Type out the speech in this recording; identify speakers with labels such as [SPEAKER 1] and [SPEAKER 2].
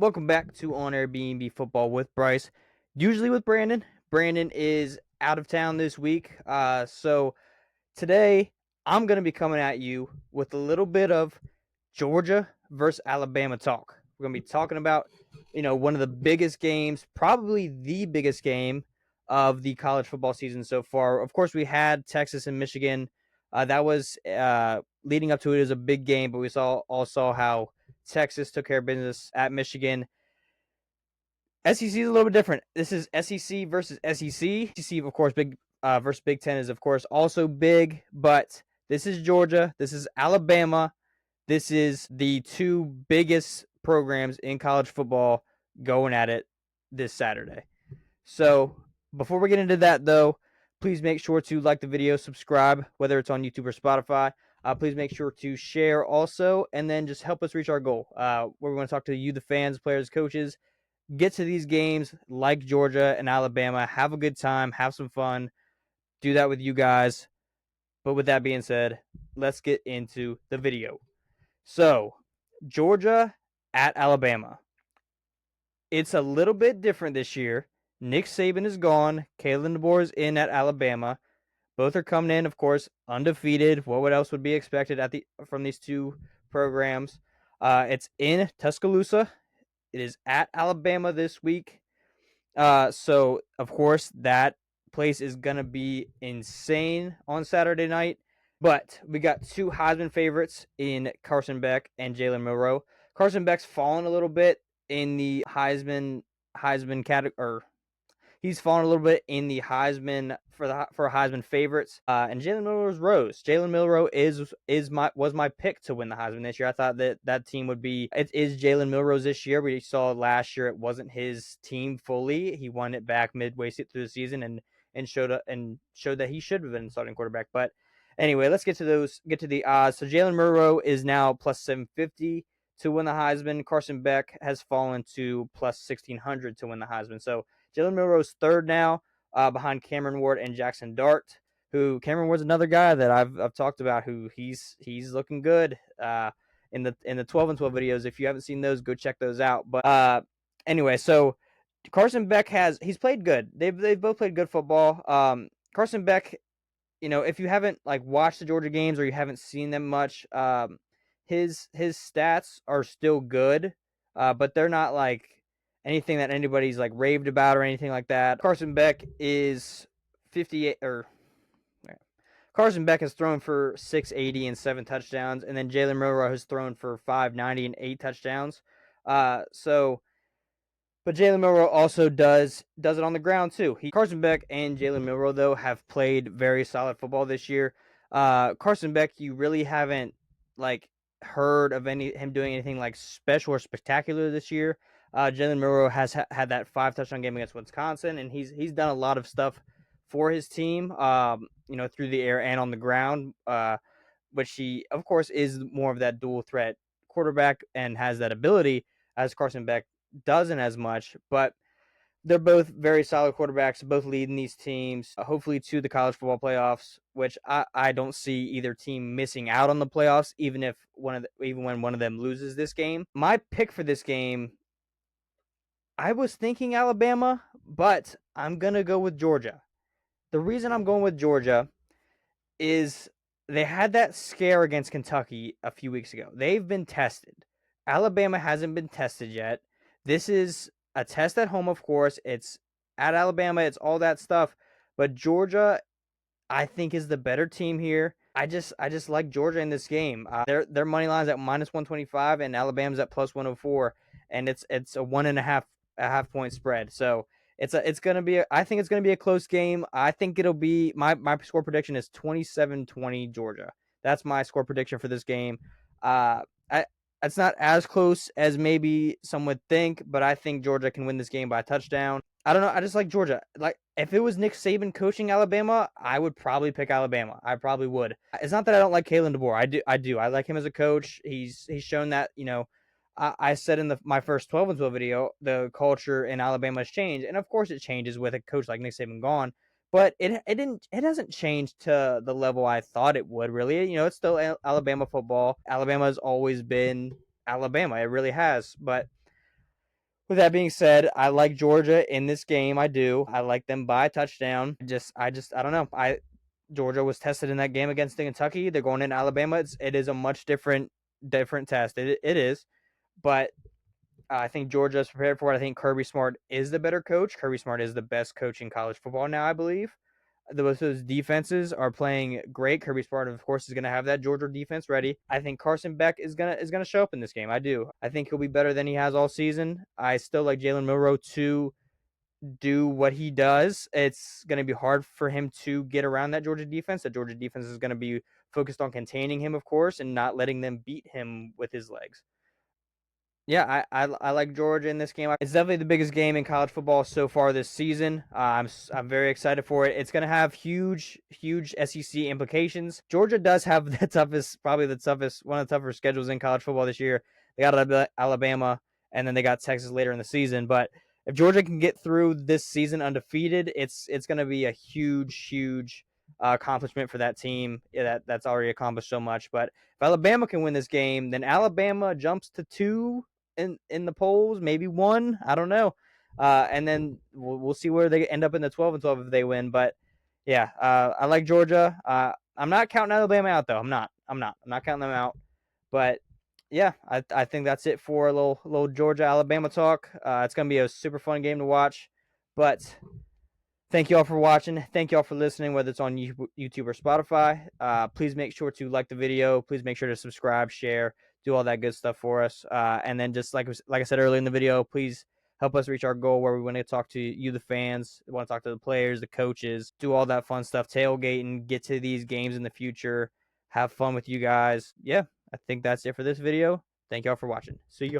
[SPEAKER 1] Welcome back to On Air B&B Football with Bryce. Usually with Brandon. Brandon is out of town this week. So today I'm going to be coming at you with a little bit of Georgia versus Alabama talk. We're going to be talking about, one of the biggest games, probably the biggest game of the college football season so far. Of course, we had Texas and Michigan. That was leading up to it as a big game, but we all saw how Texas took care of business at Michigan. SEC is a little bit different. This is SEC versus SEC. SEC, of course, big versus Big Ten is, of course, also big, but this is Georgia. This is Alabama. This is the two biggest programs in college football going at it this Saturday. So before we get into that, though, please make sure to like the video, subscribe, whether it's on YouTube or Spotify. Please make sure to share also, and then just help us reach our goal. We're going to talk to you, the fans, players, coaches, get to these games like Georgia and Alabama, have a good time, have some fun, do that with you guys. But with that being said, let's get into the video. So, Georgia at Alabama. It's a little bit different this year. Nick Saban is gone. Kalen DeBoer is in at Alabama. Both are coming in, of course, undefeated. What else would be expected from these two programs? It's in Tuscaloosa. It is at Alabama this week. So of course that place is gonna be insane on Saturday night. But we got two Heisman favorites in Carson Beck and Jalen Milroe. Carson Beck's fallen a little bit in the Heisman category. He's fallen a little bit in the Heisman for Heisman favorites. And Jalen Milroe's rose. Jalen Milroe was my pick to win the Heisman this year. I thought that team would be. It is Jalen Milroe's this year. We saw last year it wasn't his team fully. He won it back midway through the season and showed that he should have been starting quarterback. But anyway, let's get to the odds. So Jalen Milroe is now plus 750 to win the Heisman. Carson Beck has fallen to plus 1600 to win the Heisman. So Jalen Milroe's third now, behind Cameron Ward and Jackson Dart. Who Cameron Ward's another guy that I've talked about. Who he's looking good in the 12 and 12 videos. If you haven't seen those, go check those out. But anyway, so Carson Beck he's played good. They've both played good football. Carson Beck, if you haven't watched the Georgia games or you haven't seen them much, his stats are still good, but they're not anything that anybody's raved about or anything like that. Carson Beck is 58 or Carson Beck has thrown for 680 and 7 touchdowns, and then Jalen Milroe has thrown for 590 and 8 touchdowns. But Jalen Milroe also does it on the ground too. Carson Beck and Jalen Milroe though have played very solid football this year. Carson Beck, you really haven't heard of him doing anything special or spectacular this year. Jalen Milroe has had that 5 touchdown game against Wisconsin, and he's done a lot of stuff for his team, through the air and on the ground. But she, of course, is more of that dual threat quarterback and has that ability, as Carson Beck doesn't as much. But they're both very solid quarterbacks, both leading these teams, hopefully to the college football playoffs, which I don't see either team missing out on the playoffs, even when one of them loses this game. My pick for this game, I was thinking Alabama, but I'm going to go with Georgia. The reason I'm going with Georgia is they had that scare against Kentucky a few weeks ago. They've been tested. Alabama hasn't been tested yet. This is a test at home, of course. It's at Alabama. It's all that stuff. But Georgia, I think, is the better team here. I just like Georgia in this game. Their money line's at minus 125, and Alabama's at plus 104, and it's a 1.5 point spread. So it's gonna be I think it's gonna be a close game. I think it'll be my score prediction is 27-20 Georgia. That's my score prediction for this game. It's not as close as maybe some would think, but I think Georgia can win this game by a touchdown. I don't know. I just like Georgia. If it was Nick Saban coaching Alabama, I would probably pick Alabama. I probably would. It's not that I don't like Kalen DeBoer. I do. I like him as a coach. He's shown that, I said in my first 12 and 12 video, the culture in Alabama has changed. And of course it changes with a coach like Nick Saban gone. But it hasn't changed to the level I thought it would, really. It's still Alabama football. Alabama has always been Alabama. It really has. But With that being said, I like Georgia in this game. I do. I like them by a touchdown. I don't know. Georgia was tested in that game against Kentucky. They're going in Alabama. It is a much different test. It is, but I think Georgia is prepared for it. I think Kirby Smart is the better coach. Kirby Smart is the best coach in college football now, I believe. Those defenses are playing great. Kirby Smart, of course, is going to have that Georgia defense ready. I think Carson Beck is gonna show up in this game. I do. I think he'll be better than he has all season. I still like Jalen Milroe to do what he does. It's going to be hard for him to get around that Georgia defense. The Georgia defense is going to be focused on containing him, of course, and not letting them beat him with his legs. Yeah, I like Georgia in this game. It's definitely the biggest game in college football so far this season. I'm very excited for it. It's going to have huge SEC implications. Georgia does have the toughest, probably the toughest, one of the tougher schedules in college football this year. They got Alabama, and then they got Texas later in the season. But if Georgia can get through this season undefeated, it's going to be a huge accomplishment for that team. Yeah, that's already accomplished so much. But if Alabama can win this game, then Alabama jumps to 2 in the polls, maybe 1. I don't know. And then we'll see where they end up in the 12-12 if they win. But yeah, I like Georgia. I'm not counting Alabama out though. I'm not counting them out. But yeah, I think that's it for a little Georgia Alabama talk. It's gonna be a super fun game to watch. But thank you all for watching. Thank you all for listening, whether it's on YouTube or Spotify. Please make sure to like the video. Please make sure to subscribe, share, do all that good stuff for us. And then just like I said earlier in the video, please help us reach our goal where we want to talk to you, the fans. We want to talk to the players, the coaches, do all that fun stuff, tailgating, get to these games in the future, have fun with you guys. Yeah, I think that's it for this video. Thank y'all for watching. See you.